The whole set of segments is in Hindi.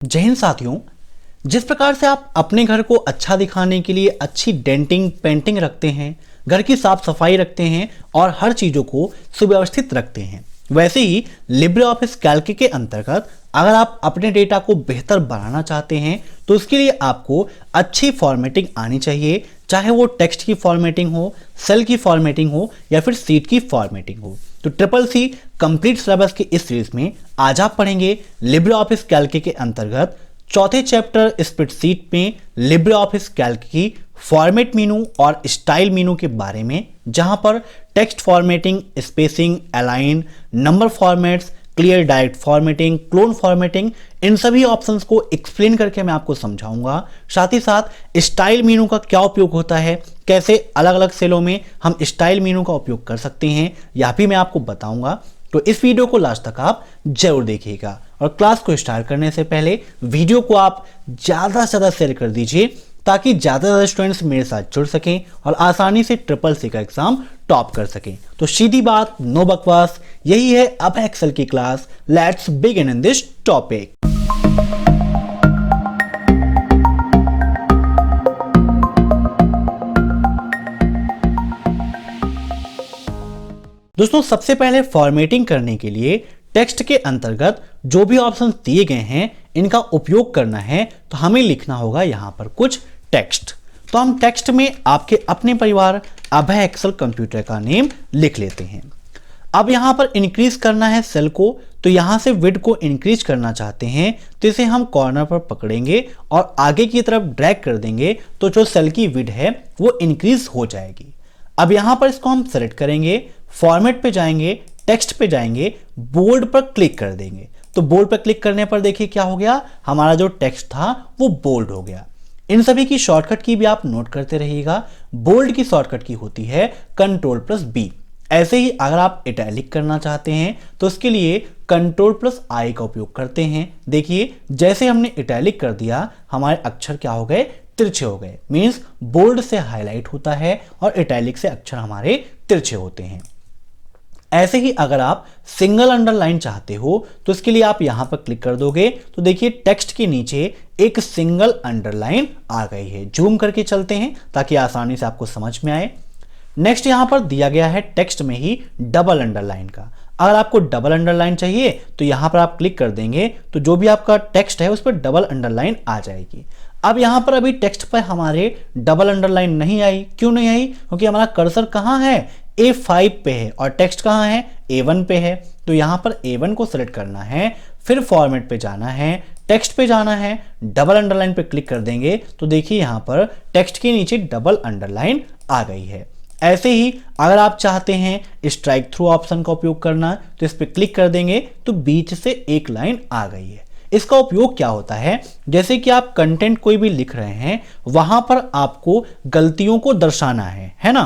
जय हिंद साथियों। जिस प्रकार से आप अपने घर को अच्छा दिखाने के लिए अच्छी डेंटिंग पेंटिंग रखते हैं, घर की साफ सफाई रखते हैं और हर चीज़ों को सुव्यवस्थित रखते हैं, वैसे ही लिब्रे ऑफिस कैल्क के अंतर्गत अगर आप अपने डेटा को बेहतर बनाना चाहते हैं तो उसके लिए आपको अच्छी फॉर्मेटिंग आनी चाहिए, चाहे वो टेक्स्ट की फॉर्मेटिंग हो, सेल की फॉर्मेटिंग हो या फिर सीट की फॉर्मेटिंग हो। तो ट्रिपल सी कंप्लीट सिलेबस की इस सीरीज में आज आप पढ़ेंगे लिब्रे ऑफिस कैल्क के अंतर्गत चौथे चैप्टर स्प्रेडशीट में लिब्रे ऑफिस कैल्क की फॉर्मेट मेनू और स्टाइल मेनू के बारे में, जहां पर text formatting, spacing, align, number formats, clear direct formatting, clone formatting, इन सभी ऑप्शंस को एक्सप्लेन करके मैं आपको समझाऊंगा। साथ ही साथ स्टाइल मेनू का क्या उपयोग होता है, कैसे अलग अलग सेलों में हम स्टाइल मेनू का उपयोग कर सकते हैं, यह भी मैं आपको बताऊंगा। तो इस वीडियो को लास्ट तक आप जरूर देखिएगा और क्लास को स्टार्ट करने से पहले वीडियो को आप ज़्यादा से ज़्यादा शेयर कर दीजिए ताकि ज़्यादा से ज़्यादा स्टूडेंट्स मेरे साथ जुड़ सकें और आसानी से ट्रिपल सी का एग्जाम टॉप कर सकें। तो सीधी बात, नो बकवास, यही है अब एक्सेल की class. Let's begin in this topic. दोस्तों, सबसे पहले फॉर्मेटिंग करने के लिए टेक्स्ट के अंतर्गत जो भी ऑप्शन दिए गए हैं इनका उपयोग करना है तो हमें लिखना होगा यहां पर कुछ टेक्स्ट। तो हम टेक्स्ट में आपके अपने परिवार अभय एक्सेल कंप्यूटर का नेम लिख लेते हैं। अब यहां पर इंक्रीज करना है सेल को, तो यहां से विड्थ को इंक्रीज करना चाहते हैं तो इसे हम कॉर्नर पर पकड़ेंगे और आगे की तरफ ड्रैग कर देंगे तो जो सेल की विड्थ है वो इंक्रीज हो जाएगी। अब यहां पर इसको हम सेलेक्ट करेंगे, फॉर्मेट पे जाएंगे, टेक्स्ट पे जाएंगे, बोल्ड पर क्लिक कर देंगे। तो बोल्ड पर क्लिक करने पर देखिए क्या हो गया, हमारा जो टेक्स्ट था वो बोल्ड हो गया। इन सभी की शॉर्टकट की भी आप नोट करते रहिएगा। बोल्ड की शॉर्टकट की होती है Ctrl+B। ऐसे ही अगर आप इटैलिक करना चाहते हैं तो उसके लिए Ctrl+I का उपयोग करते हैं। देखिए जैसे हमने इटैलिक कर दिया, हमारे अक्षर क्या हो गए, तिरछे हो गए। मीन्स बोल्ड से हाईलाइट होता है और इटैलिक से अक्षर हमारे तिरछे होते हैं। ऐसे ही अगर आप सिंगल अंडरलाइन चाहते हो तो इसके लिए आप यहां पर क्लिक कर दोगे तो देखिए टेक्स्ट के नीचे एक सिंगल अंडरलाइन आ गई है। जूम करके चलते हैं ताकि आसानी से आपको समझ में आए। नेक्स्ट यहां पर दिया गया है टेक्स्ट में ही डबल अंडरलाइन का। अगर आपको डबल अंडरलाइन चाहिए तो यहां पर आप क्लिक कर देंगे तो जो भी आपका टेक्स्ट है उस पर डबल अंडरलाइन आ जाएगी। अब यहां पर अभी टेक्स्ट पर हमारे डबल अंडरलाइन नहीं आई। क्यों नहीं आई? क्योंकि हमारा कर्सर कहां है, A5 पे है और टेक्स्ट कहां है, A1 पे है। तो यहां पर A1 को सेलेक्ट करना है, फिर फॉर्मेट पे जाना है, टेक्स्ट पे जाना है, डबल अंडरलाइन पे क्लिक कर देंगे तो देखिए यहां पर टेक्स्ट के नीचे डबल अंडरलाइन आ गई है। ऐसे ही अगर आप चाहते हैं स्ट्राइक थ्रू ऑप्शन का उपयोग करना तो इस पर क्लिक कर देंगे तो बीच से एक लाइन आ गई है। इसका उपयोग क्या होता है, जैसे कि आप कंटेंट कोई भी लिख रहे हैं वहां पर आपको गलतियों को दर्शाना है ना।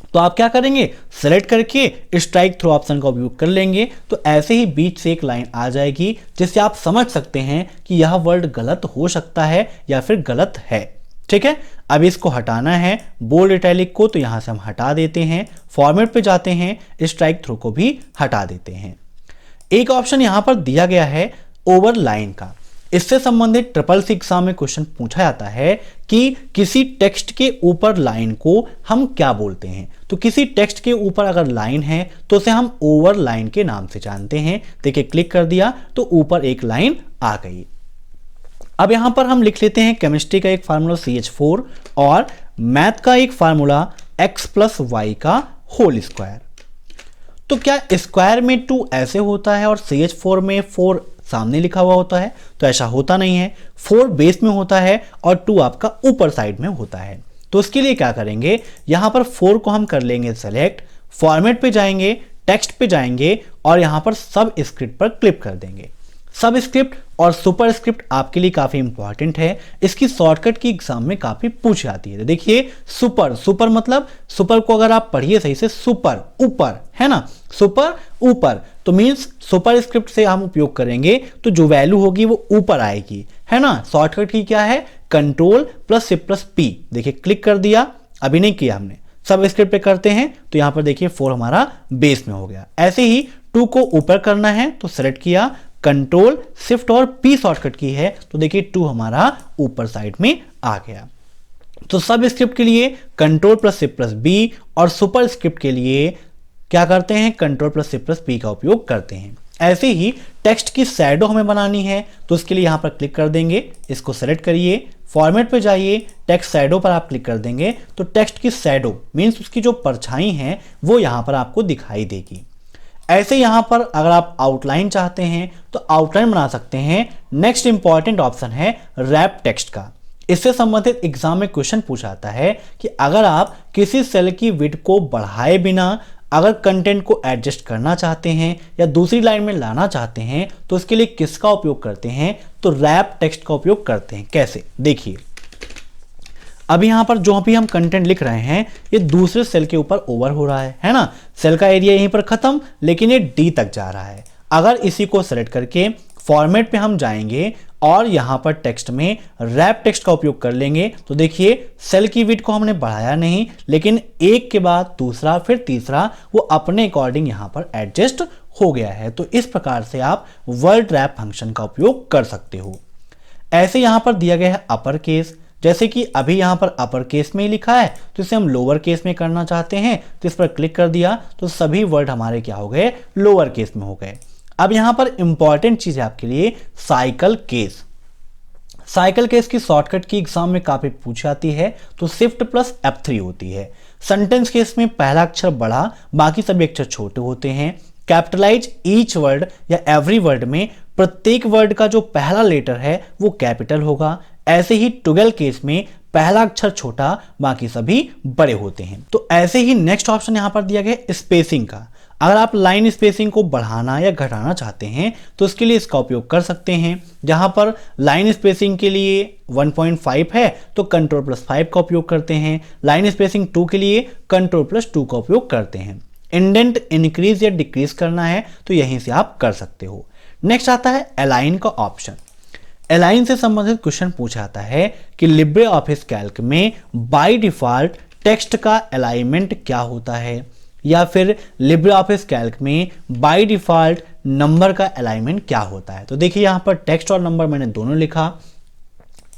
तो आप क्या करेंगे, सेलेक्ट करके स्ट्राइक थ्रू ऑप्शन का उपयोग कर लेंगे तो ऐसे ही बीच से एक लाइन आ जाएगी जिससे आप समझ सकते हैं कि यह वर्ड गलत हो सकता है या फिर गलत है। ठीक है, अब इसको हटाना है बोल्ड इटैलिक को, तो यहां से हम हटा देते हैं। फॉर्मेट पे जाते हैं, स्ट्राइक थ्रू को भी हटा देते हैं। एक ऑप्शन यहां पर दिया गया है ओवरलाइन का। इससे संबंधित ट्रिपल सी एग्जाम में क्वेश्चन पूछा जाता है कि किसी टेक्स्ट के ऊपर लाइन को हम क्या बोलते हैं। तो किसी टेक्स्ट के ऊपर अगर लाइन है तो उसे हम ओवरलाइन के नाम से जानते हैं। देखिए क्लिक कर दिया तो ऊपर एक लाइन आ गई। अब यहां पर हम लिख लेते हैं केमिस्ट्री का एक फार्मूला CH4 और मैथ का एक फार्मूला x+y का होल स्क्वायर। तो क्या स्क्वायर में 2 ऐसे होता है और CH4 में 4 सामने लिखा हुआ होता है? तो ऐसा होता नहीं है। 4 बेस में होता है और 2 आपका ऊपर साइड में होता है। तो उसके लिए क्या करेंगे, यहां पर 4 को हम कर लेंगे सेलेक्ट, फॉर्मेट पे जाएंगे, टेक्स्ट पे जाएंगे और यहां पर सब स्क्रिप्ट पर क्लिक कर देंगे। सब स्क्रिप्ट और सुपर स्क्रिप्ट आपके लिए काफी इंपॉर्टेंट है। इसकी शॉर्टकट की एग्जाम में काफी पूछ जाती है। देखिए सुपर मतलब सुपर को अगर आप पढ़िए सही से, सुपर ऊपर है ना, सुपर ऊपर तो मींस सुपर स्क्रिप्ट से हम उपयोग करेंगे तो जो वैल्यू होगी वो ऊपर आएगी, है ना। शॉर्टकट की क्या है, Ctrl+C+P। देखिए क्लिक कर दिया, अभी नहीं किया हमने, सब स्क्रिप्ट पे करते हैं तो यहां पर देखिए 4 हमारा बेस में हो गया। ऐसे ही 2 को ऊपर करना है तो सेलेक्ट किया, कंट्रोल शिफ्ट और पी शॉर्टकट की है, तो देखिए 2 हमारा ऊपर साइड में आ गया। तो सब स्क्रिप्ट के लिए control plus shift plus B और सुपर स्क्रिप्ट के लिए क्या करते हैं, control plus shift plus B का उपयोग करते हैं। ऐसे ही टेक्स्ट की शैडो हमें बनानी है, तो उसके लिए यहां पर क्लिक कर देंगे, इसको सेलेक्ट करिए, फॉर्मेट पे जाइए, टेक्स्ट शैडो पर आप क्लिक कर देंगे तो टेक्स्ट की शैडो मीन्स उसकी जो परछाई है वो यहां पर आपको दिखाई देगी। ऐसे यहां पर अगर आप आउटलाइन चाहते हैं तो आउटलाइन बना सकते हैं। नेक्स्ट इंपॉर्टेंट ऑप्शन है रैप टेक्स्ट का। इससे संबंधित एग्जाम में क्वेश्चन पूछा जाता है कि अगर आप किसी सेल की विड्थ को बढ़ाए बिना अगर कंटेंट को एडजस्ट करना चाहते हैं या दूसरी लाइन में लाना चाहते हैं तो उसके लिए किसका उपयोग करते हैं, तो रैप टेक्स्ट का उपयोग करते हैं। कैसे, देखिए अब यहां पर जो भी हम कंटेंट लिख रहे हैं ये दूसरे सेल के ऊपर ओवर हो रहा है ना, सेल का एरिया यहीं पर खत्म लेकिन ये डी तक जा रहा है। अगर इसी को सेलेक्ट करके फॉर्मेट पे हम जाएंगे और यहां पर टेक्स्ट में रैप टेक्स्ट का उपयोग कर लेंगे तो देखिए सेल की विड्थ को हमने बढ़ाया नहीं लेकिन एक के बाद दूसरा फिर तीसरा वो अपने अकॉर्डिंग यहां पर एडजस्ट हो गया है। तो इस प्रकार से आप वर्ड रैप फंक्शन का उपयोग कर सकते हो। ऐसे यहां पर दिया गया है अपर केस, जैसे कि अभी यहां पर अपर केस में ही लिखा है तो इसे हम लोअर केस में करना चाहते हैं तो इस पर क्लिक कर दिया तो सभी वर्ड हमारे क्या हो गए, लोअर केस में हो गए। अब यहां पर इंपॉर्टेंट चीज है आपके लिए साइकिल केस। साइकिल केस की शॉर्टकट की एग्जाम में काफी पूछी जाती है तो शिफ्ट प्लस F3 होती है। सेंटेंस केस में पहला अक्षर बड़ा बाकी सभी अक्षर छोटे होते हैं। कैपिटलाइज ईच वर्ड या एवरी वर्ड में प्रत्येक वर्ड का जो पहला लेटर है वो कैपिटल होगा। ऐसे ही टुगेल केस में पहला अक्षर छोटा बाकी सभी बड़े होते हैं। तो ऐसे ही नेक्स्ट ऑप्शन यहां पर दिया गया स्पेसिंग का। अगर आप लाइन स्पेसिंग को बढ़ाना या घटाना चाहते हैं तो इसके लिए इसका उपयोग कर सकते हैं। जहां पर लाइन स्पेसिंग के लिए 1.5 है तो कंट्रोल प्लस 5 का उपयोग करते हैं। लाइन स्पेसिंग 2 के लिए कंट्रोल प्लस 2 का उपयोग करते हैं। इंडेंट इंक्रीज या डिक्रीज करना है तो यहीं से आप कर सकते हो। नेक्स्ट आता है अलाइन का ऑप्शन। अलाइन से संबंधित क्वेश्चन पूछा जाता है कि लिब्रे ऑफिस कैल्क में बाय डिफॉल्ट टेक्स्ट का अलाइनमेंट क्या होता है या फिर लिब्रे ऑफिस कैल्क में बाय डिफॉल्ट नंबर का अलाइनमेंट क्या होता है। तो देखिए यहां पर टेक्स्ट और नंबर मैंने दोनों लिखा।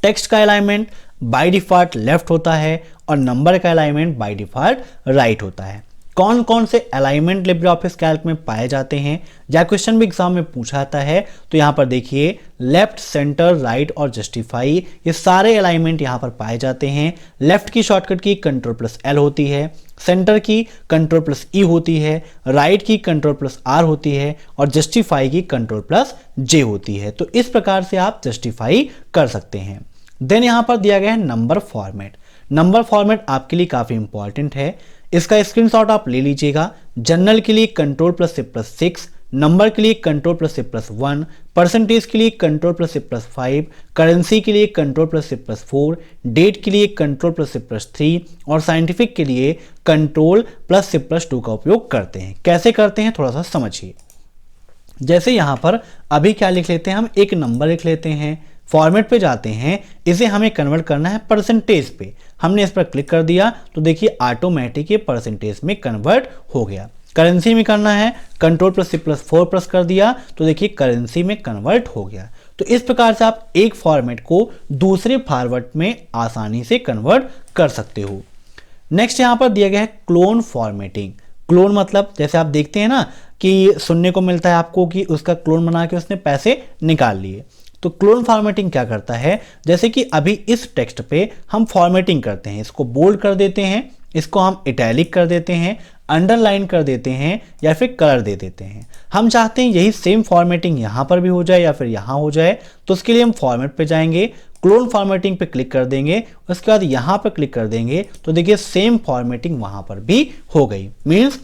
टेक्स्ट का अलाइनमेंट बाय डिफॉल्ट लेफ्ट होता है और नंबर का अलाइनमेंट बाय डिफॉल्ट राइट होता है। कौन कौन से अलाइनमेंट लिब्रे ऑफिस कैल्क में पाए जाते हैं या क्वेश्चन भी एग्जाम में पूछा जाता है तो यहां पर देखिए लेफ्ट, सेंटर, राइट और जस्टिफाई ये सारे अलाइनमेंट यहां पर पाए जाते हैं। लेफ्ट की शॉर्टकट की कंट्रोल प्लस एल होती है, सेंटर की कंट्रोल प्लस ई होती है, राइट की कंट्रोल प्लस आर होती है और जस्टिफाई की कंट्रोल प्लस जे होती है। तो इस प्रकार से आप जस्टिफाई कर सकते हैं। देन यहां पर दिया गया है नंबर फॉर्मेट। नंबर फॉर्मेट आपके लिए काफी इंपॉर्टेंट है, इसका स्क्रीनशॉट आप ले लीजिएगा। जनरल के लिए control plus shift plus 6, number के लिए control plus shift plus 1, percentage के लिए control plus shift plus 5, currency के लिए control plus shift plus 4, date के लिए कंट्रोल प्लस शिफ्ट प्लस 3 और साइंटिफिक के लिए कंट्रोल प्लस शिफ्ट प्लस 2 का उपयोग करते हैं। कैसे करते हैं थोड़ा सा समझिए। जैसे यहां पर अभी क्या लिख लेते हैं, हम एक नंबर लिख लेते हैं, फॉर्मेट पे जाते हैं, इसे हमें कन्वर्ट करना है परसेंटेज पे। हमने इस पर क्लिक कर दिया तो देखिए ऑटोमेटिक ये परसेंटेज में कन्वर्ट हो गया। करेंसी में करना है, control plus shift plus 4 press कर दिया तो देखिए करेंसी में कन्वर्ट हो गया। तो इस प्रकार से आप एक फॉर्मेट को दूसरे फॉर्मेट में आसानी से कन्वर्ट कर सकते हो। नेक्स्ट यहां पर दिया गया है क्लोन फॉर्मेटिंग। क्लोन मतलब जैसे आप देखते हैं ना कि सुनने को मिलता है आपको कि उसका क्लोन बना के उसने पैसे निकाल लिए। तो क्लोन फॉर्मेटिंग क्या करता है, जैसे कि अभी इस टेक्स्ट पे हम फॉर्मेटिंग करते हैं, इसको बोल्ड कर देते हैं, इसको हम इटैलिक कर देते हैं, अंडरलाइन कर देते हैं या फिर कलर दे देते हैं। हम चाहते हैं यही सेम फॉर्मेटिंग यहाँ पर भी हो जाए या फिर यहाँ हो जाए, तो उसके लिए हम फॉर्मेट पे जाएंगे, क्लोन फॉर्मेटिंग पे क्लिक कर देंगे, उसके बाद यहाँ पर क्लिक कर देंगे तो देखिए सेम फॉर्मेटिंग वहां पर भी हो गई। मीन्स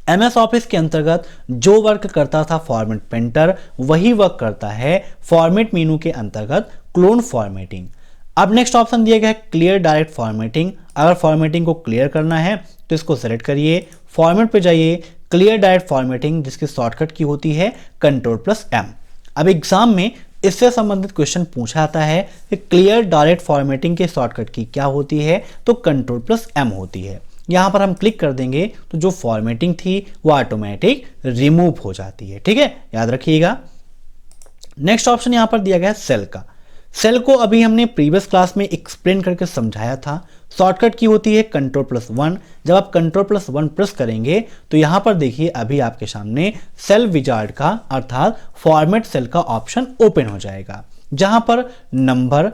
MS ऑफिस के अंतर्गत जो वर्क करता था फॉर्मेट पेंटर वही वर्क करता है फॉर्मेट मेनू के अंतर्गत क्लोन फॉर्मेटिंग। अब नेक्स्ट ऑप्शन दिया गया है क्लियर डायरेक्ट फॉर्मेटिंग। अगर फॉर्मेटिंग को क्लियर करना है तो इसको सेलेक्ट करिए, फॉर्मेट पे जाइए, क्लियर डायरेक्ट फॉर्मेटिंग जिसकी शॉर्टकट की होती है कंट्रोल प्लस M। अब एग्जाम में इससे संबंधित क्वेश्चन पूछा जाता है कि क्लियर डायरेक्ट फॉर्मेटिंग के शॉर्टकट की क्या होती है, तो कंट्रोल प्लस M होती है। यहां पर हम क्लिक कर देंगे तो जो फॉर्मेटिंग थी वो ऑटोमेटिक रिमूव हो जाती है। ठीक है, याद रखिएगा। नेक्स्ट ऑप्शन यहां पर दिया गया है सेल का। सेल को अभी हमने प्रीवियस क्लास में एक्सप्लेन करके समझाया था। शॉर्टकट की होती है Ctrl+1। जब आप Ctrl+1 प्रेस करेंगे तो यहां पर देखिए अभी आपके सामने सेल विजार्ड का अर्थात फॉर्मेट सेल का ऑप्शन ओपन हो जाएगा, जहां पर number,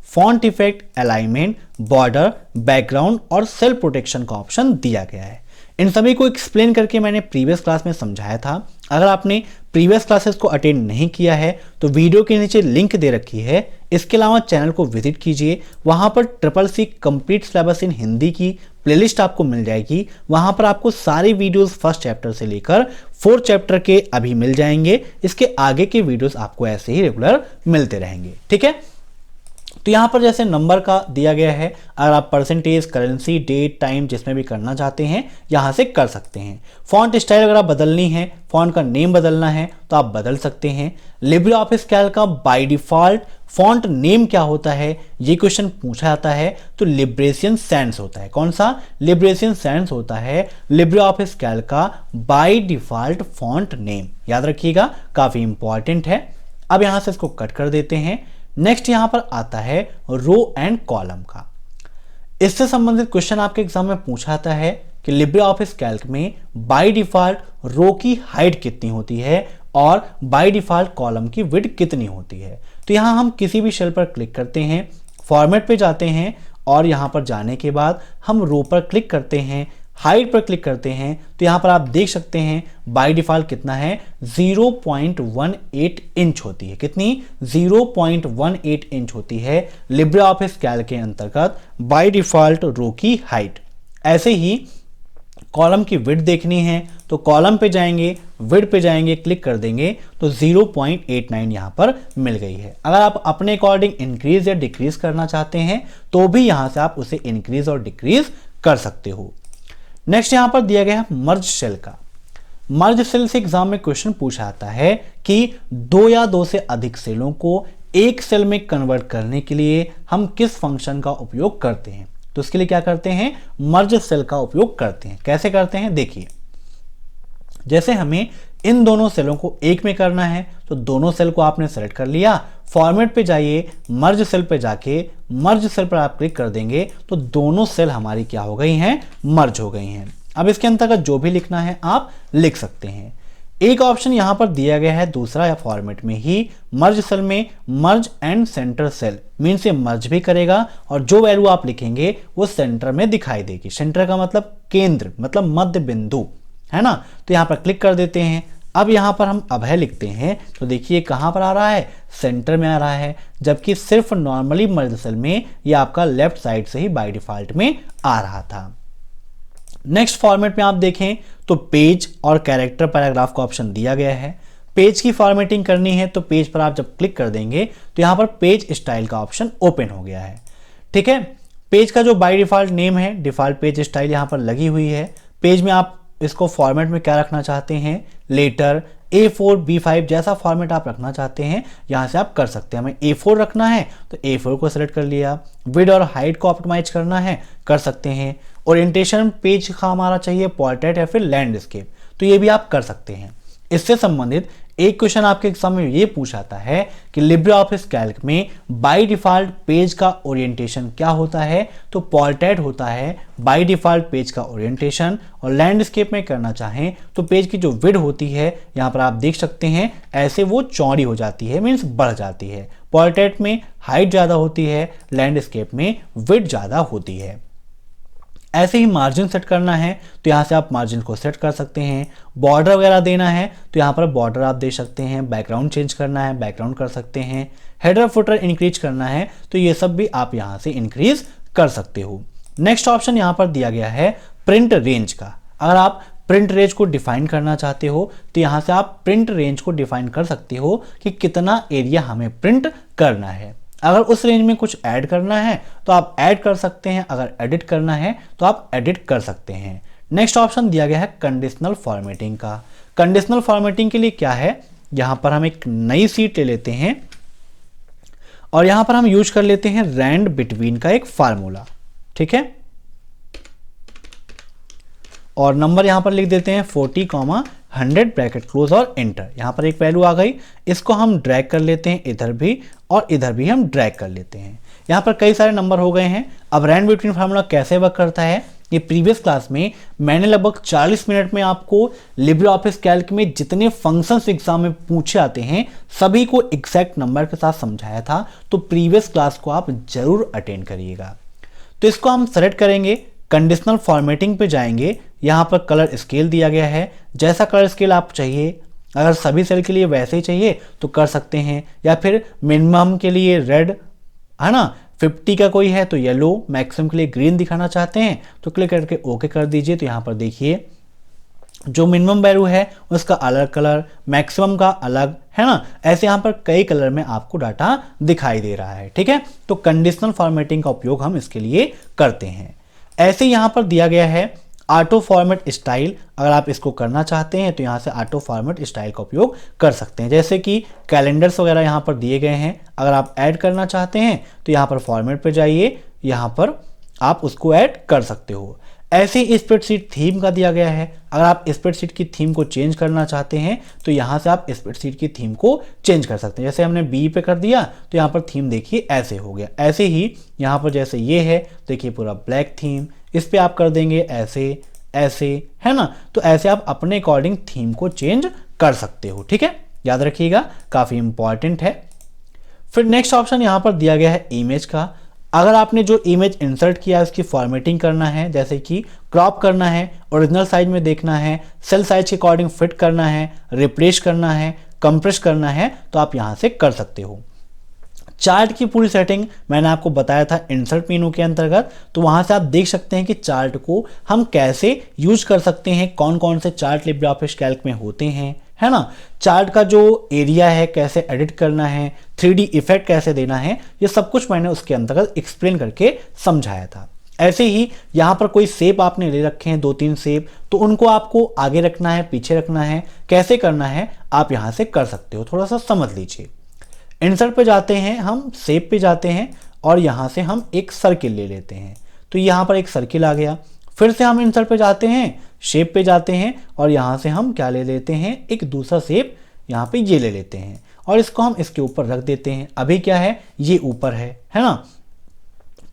font effect, alignment, border, background और सेल प्रोटेक्शन का ऑप्शन दिया गया है। इन सभी को एक्सप्लेन करके मैंने प्रीवियस क्लास में समझाया था। अगर आपने प्रीवियस क्लासेस को अटेंड नहीं किया है तो वीडियो के नीचे लिंक दे रखी है। इसके अलावा चैनल को विजिट कीजिए, वहां पर CCC complete syllabus in Hindi की प्लेलिस्ट आपको मिल जाएगी। वहां पर आपको सारे वीडियोस फर्स्ट चैप्टर से लेकर 4th चैप्टर के अभी मिल जाएंगे। इसके आगे के वीडियोस आपको ऐसे ही रेगुलर मिलते रहेंगे, ठीक है। तो यहाँ पर जैसे नंबर का दिया गया है, अगर आप परसेंटेज, करेंसी, डेट, टाइम जिसमें भी करना चाहते हैं यहाँ से कर सकते हैं। फॉन्ट स्टाइल अगर आप बदलनी है, फॉन्ट का नेम बदलना है तो आप बदल सकते हैं। लिब्रे ऑफिस कैल्क का बाय डिफॉल्ट फॉन्ट नेम क्या होता है, ये क्वेश्चन पूछा जाता है तो लिब्रेशियन सैंस होता है। कौन सा? लिब्रेशियन सैंस होता है लिब्रे ऑफिस कैल्क का बाय डिफॉल्ट फॉन्ट नेम। याद रखिएगा, काफी इंपॉर्टेंट है। अब यहां से इसको कट कर देते हैं। नेक्स्ट यहां पर आता है रो एंड कॉलम का। इससे संबंधित क्वेश्चन आपके एग्जाम में पूछा जाता है कि लिब्रे ऑफिस कैल्क में बाय डिफॉल्ट रो की हाइट कितनी होती है और बाय डिफॉल्ट कॉलम की विड्थ कितनी होती है। तो यहां हम किसी भी सेल पर क्लिक करते हैं, फॉर्मेट पे जाते हैं और यहां पर जाने के बाद हम रो पर क्लिक करते हैं, हाइट पर क्लिक करते हैं तो यहां पर आप देख सकते हैं बाय डिफॉल्ट कितना है, 0.18 इंच होती है। कितनी? 0.18 इंच होती है लिब्रे ऑफिस कैल्क के अंतर्गत बाय डिफॉल्ट रो की हाइट। ऐसे ही कॉलम की विड्थ देखनी है तो कॉलम पे जाएंगे, विड्थ पे जाएंगे, क्लिक कर देंगे तो 0.89 यहां पर मिल गई है। अगर आप अपने अकॉर्डिंग इंक्रीज या डिक्रीज करना चाहते हैं तो भी यहां से आप उसे इंक्रीज और डिक्रीज कर सकते हो। नेक्स्ट यहां पर दिया गया है मर्ज सेल का। मर्ज सेल से एग्जाम में क्वेश्चन पूछा जाता है कि 2 या 2 से अधिक सेलों को एक सेल में कन्वर्ट करने के लिए हम किस फंक्शन का उपयोग करते हैं। तो इसके लिए क्या करते हैं, मर्ज सेल का उपयोग करते हैं। कैसे करते हैं देखिए, जैसे हमें इन दोनों सेलों को एक में करना है तो दोनों सेल को आपने सेलेक्ट कर लिया, फॉर्मेट पे जाइए, मर्ज सेल पे जाके मर्ज सेल पर आप क्लिक कर देंगे तो दोनों सेल हमारी क्या हो गई हैं, मर्ज हो गई हैं। अब इसके अंतर्गत जो भी लिखना है आप लिख सकते हैं। एक ऑप्शन यहां पर दिया गया है दूसरा या फॉर्मेट में ही, मर्ज सेल में merge and centre cell mean से मर्ज भी करेगा और जो वैल्यू आप लिखेंगे वो सेंटर में दिखाई देगी। सेंटर का मतलब केंद्र, मतलब मध्य बिंदु, है ना। तो यहां पर क्लिक कर देते हैं। अब यहां पर हम अभय लिखते हैं तो देखिए कहां पर आ रहा है, सेंटर में आ रहा है, जबकि सिर्फ नॉर्मली मर्ज सेल में ये आपका लेफ्ट साइड से ही बाय डिफॉल्ट में आ रहा था। नेक्स्ट फॉर्मेट में आप देखें तो पेज और कैरेक्टर पैराग्राफ का ऑप्शन दिया गया है। पेज की फॉर्मेटिंग करनी है तो पेज पर आप जब क्लिक कर देंगे तो यहां पर पेज स्टाइल का ऑप्शन ओपन हो गया है, ठीक है। पेज का जो बाय डिफॉल्ट नेम है, डिफॉल्ट पेज स्टाइल यहां पर लगी हुई है। पेज में आप इसको फॉर्मेट में क्या रखना चाहते हैं, लेटर, A4, B5 जैसा फॉर्मेट आप रखना चाहते हैं यहां से आप कर सकते हैं। हमें A4 रखना है तो A4 को सेलेक्ट कर लिया। विड्थ और हाइट को ऑप्टिमाइज करना है, कर सकते हैं। ओरिएंटेशन पेज का हमारा चाहिए पोर्ट्रेट या फिर लैंडस्केप, तो ये भी आप कर सकते हैं। इससे संबंधित एक क्वेश्चन आपके एग्जाम में ये पूछाता है कि लिब्रे ऑफिस कैल्क में बाय डिफॉल्ट पेज का ओरिएंटेशन क्या होता है। तो पोर्ट्रेट होता है बाय डिफॉल्ट पेज का ओरिएंटेशन, और लैंडस्केप में करना चाहें तो पेज की जो विड्थ होती है यहां पर आप देख सकते हैं ऐसे वो चौड़ी हो जाती है, मीन्स बढ़ जाती है। पोर्ट्रेट में हाइट ज्यादा होती है, लैंडस्केप में विड्थ ज्यादा होती है। ऐसे ही मार्जिन सेट करना है तो यहाँ से आप मार्जिन को सेट कर सकते हैं। बॉर्डर वगैरह देना है तो यहाँ पर बॉर्डर आप दे सकते हैं। बैकग्राउंड चेंज करना है, बैकग्राउंड कर सकते हैं। हेडर फुटर इंक्रीज करना है तो ये सब भी आप यहाँ से इंक्रीज कर सकते हो। नेक्स्ट ऑप्शन यहाँ पर दिया गया है प्रिंट रेंज का। अगर आप प्रिंट रेंज को डिफाइन करना चाहते हो तो यहाँ से आप प्रिंट रेंज को डिफाइन कर सकते हो कि कितना एरिया हमें प्रिंट करना है। अगर उस रेंज में कुछ ऐड करना है तो आप ऐड कर सकते हैं, अगर एडिट करना है तो आप एडिट कर सकते हैं। नेक्स्ट ऑप्शन दिया गया है कंडीशनल फॉर्मेटिंग का। कंडीशनल फॉर्मेटिंग के लिए क्या है, यहां पर हम एक नई सीट ले लेते हैं और यहां पर हम यूज कर लेते हैं रैंड बिटवीन का एक फार्मूला, ठीक है। और नंबर यहाँ पर लिख देते हैं 40,100 ब्रैकेट क्लोज और एंटर। यहाँ पर एक वैल्यू आ गई, इसको हम ड्रैग कर लेते हैं इधर भी और इधर भी हम ड्रैग कर लेते हैं। यहाँ पर कई सारे नंबर हो गए हैं। अब रैंड बिटवीन फार्मूला कैसे वर्क करता है, ये प्रीवियस क्लास में मैंने लगभग 40 मिनट में आपको लिब्रे ऑफिस कैल्क में जितने फंक्शंस एग्जाम में पूछे आते हैं सभी को एग्जैक्ट नंबर के साथ समझाया था, तो प्रीवियस क्लास को आप जरूर अटेंड करिएगा। तो इसको हम सेलेक्ट करेंगे, कंडीशनल फॉर्मेटिंग पे जाएंगे, यहाँ पर कलर स्केल दिया गया है, जैसा कलर स्केल आप चाहिए, अगर सभी सेल के लिए वैसे ही चाहिए तो कर सकते हैं, या फिर मिनिमम के लिए रेड है ना, 50 का कोई है तो येलो, मैक्सिमम के लिए ग्रीन दिखाना चाहते हैं तो क्लिक करके ओके कर दीजिए। तो यहाँ पर देखिए जो मिनिमम वैल्यू है उसका अलग कलर, मैक्सिमम का अलग, है ना, ऐसे यहाँ पर कई कलर में आपको डाटा दिखाई दे रहा है। ठीक है, तो कंडीशनल फॉर्मेटिंग का उपयोग हम इसके लिए करते हैं। ऐसे यहाँ पर दिया गया है ऑटो फॉर्मेट स्टाइल, अगर आप इसको करना चाहते हैं तो यहाँ से ऑटो फॉर्मेट स्टाइल का उपयोग कर सकते हैं। जैसे कि कैलेंडर्स वगैरह यहाँ पर दिए गए हैं, अगर आप ऐड करना चाहते हैं तो यहाँ पर फॉर्मेट पे जाइए, यहाँ पर आप उसको ऐड कर सकते हो। ऐसे ही स्प्रेडशीट थीम का दिया गया है, अगर आप स्प्रेडशीट की थीम को चेंज करना चाहते हैं तो यहाँ से आप स्प्रेडशीट की थीम को चेंज कर सकते हैं। जैसे हमने बी पे कर दिया तो यहाँ पर थीम देखिए ऐसे हो गया। ऐसे ही यहाँ पर जैसे ये है देखिए पूरा ब्लैक थीम, इस पे आप कर देंगे ऐसे ऐसे, है ना, तो ऐसे आप अपने अकॉर्डिंग थीम को चेंज कर सकते हो। ठीक है, याद रखिएगा, काफ़ी इंपॉर्टेंट है। फिर नेक्स्ट ऑप्शन यहाँ पर दिया गया है इमेज का। अगर आपने जो इमेज इंसर्ट किया है उसकी फॉर्मेटिंग करना है, जैसे कि क्रॉप करना है, ओरिजिनल साइज में देखना है, सेल साइज के अकॉर्डिंग फिट करना है, रिप्लेस करना है, कंप्रेस करना है, तो आप यहाँ से कर सकते हो। चार्ट की पूरी सेटिंग मैंने आपको बताया था इंसर्ट मेनू के अंतर्गत, तो वहां से आप देख सकते हैं कि चार्ट को हम कैसे यूज कर सकते हैं, कौन कौन से चार्ट लिब्रे ऑफिस कैल्क में होते हैं, है ना, चार्ट का जो एरिया है कैसे एडिट करना है, 3D इफेक्ट कैसे देना है, ये सब कुछ मैंने उसके अंतर्गत एक्सप्लेन करके समझाया था। ऐसे ही यहाँ पर कोई शेप आपने ले रखे हैं 2-3 शेप, तो उनको आपको आगे रखना है, पीछे रखना है, कैसे करना है आप यहाँ से कर सकते हो, थोड़ा सा समझ लीजिए। इंसर्ट पे जाते हैं, हम शेप पे जाते हैं और यहाँ से हम एक सर्किल ले लेते हैं, तो यहाँ पर एक सर्किल आ गया। फिर से हम इंसर्ट पे जाते हैं, शेप पे जाते हैं और यहाँ से हम क्या ले लेते हैं, एक दूसरा शेप यहाँ पे ये ले लेते हैं और इसको हम इसके ऊपर रख देते हैं। अभी क्या है, ये ऊपर है ना।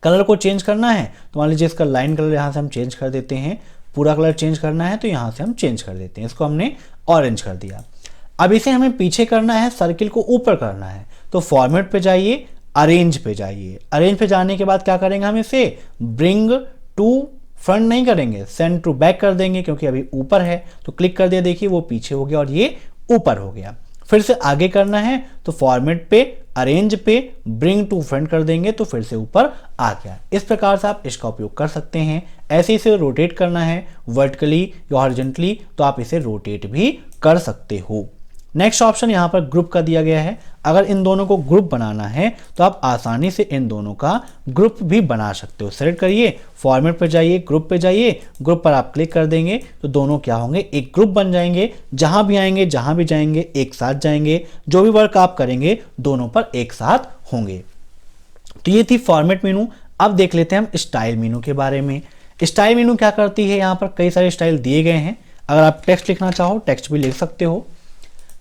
कलर को चेंज करना है तो मान लीजिए इसका लाइन कलर यहाँ से हम चेंज कर देते हैं, पूरा कलर चेंज करना है तो यहाँ से हम चेंज कर देते हैं, इसको हमने ऑरेंज कर दिया। अब इसे हमें पीछे करना है, सर्किल को ऊपर करना है, तो फॉर्मेट पे जाइए, अरेंज पे जाइए। अरेंज पे जाने के बाद क्या करेंगे, हम इसे ब्रिंग टू फ्रंट नहीं करेंगे, सेंड टू बैक कर देंगे, क्योंकि अभी ऊपर है तो क्लिक कर दिया, देखिए वो पीछे हो गया और ये ऊपर हो गया। फिर से आगे करना है तो फॉर्मेट पे, अरेंज पे, ब्रिंग टू फ्रंट कर देंगे तो फिर से ऊपर आ गया। इस प्रकार से आप इसका उपयोग कर सकते हैं। ऐसे इसे रोटेट करना है वर्टिकली या हॉरिजॉन्टली तो आप इसे रोटेट भी कर सकते हो। नेक्स्ट ऑप्शन यहाँ पर ग्रुप का दिया गया है। अगर इन दोनों को ग्रुप बनाना है तो आप आसानी से इन दोनों का ग्रुप भी बना सकते हो। सेलेक्ट करिए, फॉर्मेट पर जाइए, ग्रुप पे जाइए, ग्रुप पर आप क्लिक कर देंगे तो दोनों क्या होंगे, एक ग्रुप बन जाएंगे। जहां भी आएंगे, जहां भी जाएंगे एक साथ जाएंगे, जो भी वर्क आप करेंगे दोनों पर एक साथ होंगे। तो ये थी फॉर्मेट मेनू। अब देख लेते हैं हम स्टाइल मेनू के बारे में। स्टाइल मेनू क्या करती है, यहाँ पर कई सारे स्टाइल दिए गए हैं। अगर आप टेक्स्ट लिखना चाहो टेक्स्ट भी लिख सकते हो।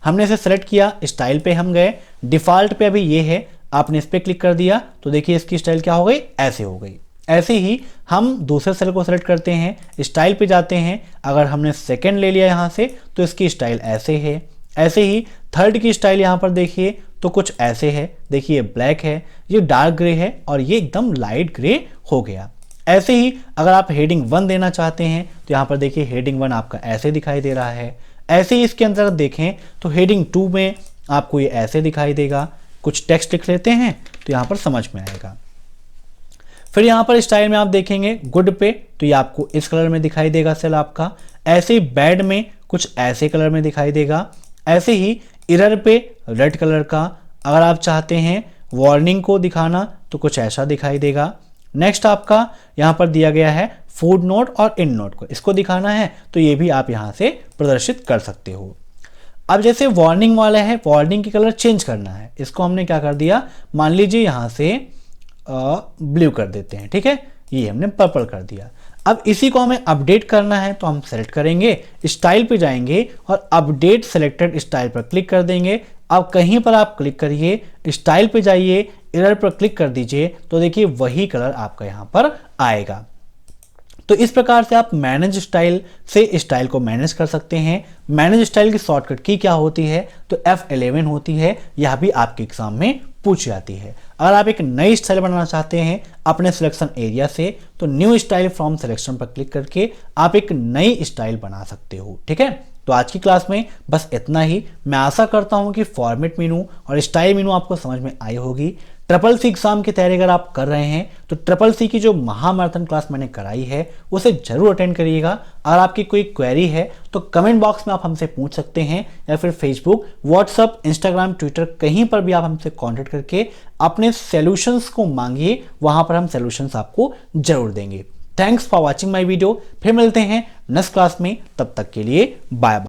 हमने इसे सेलेक्ट किया, स्टाइल पे हम गए, डिफॉल्ट पे अभी ये है, आपने इस पे क्लिक कर दिया तो देखिए इसकी स्टाइल क्या हो गई, ऐसे हो गई। ऐसे ही हम दूसरे सेल को सेलेक्ट करते हैं, स्टाइल पे जाते हैं, अगर हमने सेकंड ले लिया यहाँ से तो इसकी स्टाइल ऐसे है। ऐसे ही थर्ड की स्टाइल यहाँ पर देखिए तो कुछ ऐसे है, देखिए ब्लैक है, ये डार्क ग्रे है और ये एकदम लाइट ग्रे हो गया। ऐसे ही अगर आप हेडिंग 1 देना चाहते हैं तो यहाँ पर देखिए हेडिंग 1 आपका ऐसे दिखाई दे रहा है। ऐसे ही इसके अंदर देखें तो हेडिंग 2 में आपको ये ऐसे दिखाई देगा। कुछ टेक्स्ट लिख लेते हैं तो यहाँ पर समझ में आएगा। फिर यहाँ पर स्टाइल में आप देखेंगे गुड पे तो ये आपको इस कलर में दिखाई देगा सेल आपका। ऐसे ही बैड में कुछ ऐसे कलर में दिखाई देगा। ऐसे ही इरर पे रेड कलर का, अगर आप चाहते हैं वार्निंग को दिखाना तो कुछ ऐसा दिखाई देगा। नेक्स्ट आपका यहाँ पर दिया गया है फुट नोट और एंड नोट को, इसको दिखाना है तो ये भी आप यहाँ से प्रदर्शित कर सकते हो। अब जैसे वार्निंग वाला है, वार्निंग की कलर चेंज करना है, इसको हमने क्या कर दिया, मान लीजिए यहाँ से ब्लू कर देते हैं, ठीक है, ये हमने पर्पल कर दिया। अब इसी को हमें अपडेट करना है तो हम सेलेक्ट करेंगे, स्टाइल पे जाएंगे और अपडेट सेलेक्टेड स्टाइल पर क्लिक कर देंगे। अब कहीं पर आप क्लिक करिए, स्टाइल पे जाइए, एरर पर क्लिक कर दीजिए, तो देखिए वही कलर आपका यहाँ पर आएगा। तो इस प्रकार से आप मैनेज स्टाइल से स्टाइल को मैनेज कर सकते हैं। मैनेज स्टाइल की शॉर्टकट की क्या होती है, तो F11 होती है। यह भी आपके एग्जाम में पूछ जाती है। अगर आप एक नई स्टाइल बनाना चाहते हैं अपने सिलेक्शन एरिया से, तो न्यू स्टाइल फ्रॉम सिलेक्शन पर क्लिक करके आप एक नई स्टाइल बना सकते हो। ठीक है, तो आज की क्लास में बस इतना ही। मैं आशा करता हूं कि फॉर्मेट मेनू और स्टाइल मेनू आपको समझ में आई होगी। CCC एग्जाम की तैयारी अगर आप कर रहे हैं तो CCC की जो महामैराथन क्लास मैंने कराई है उसे जरूर अटेंड करिएगा। अगर आपकी कोई क्वेरी है तो कमेंट बॉक्स में आप हमसे पूछ सकते हैं, या फिर फेसबुक, व्हाट्सएप, इंस्टाग्राम, ट्विटर कहीं पर भी आप हमसे कॉन्टेक्ट करके अपने सॉल्यूशंस को मांगिए, वहां पर हम सॉल्यूशंस आपको जरूर देंगे। Thanks for watching my video. फिर मिलते हैं नेक्स्ट क्लास में, तब तक के लिए बाय बाय।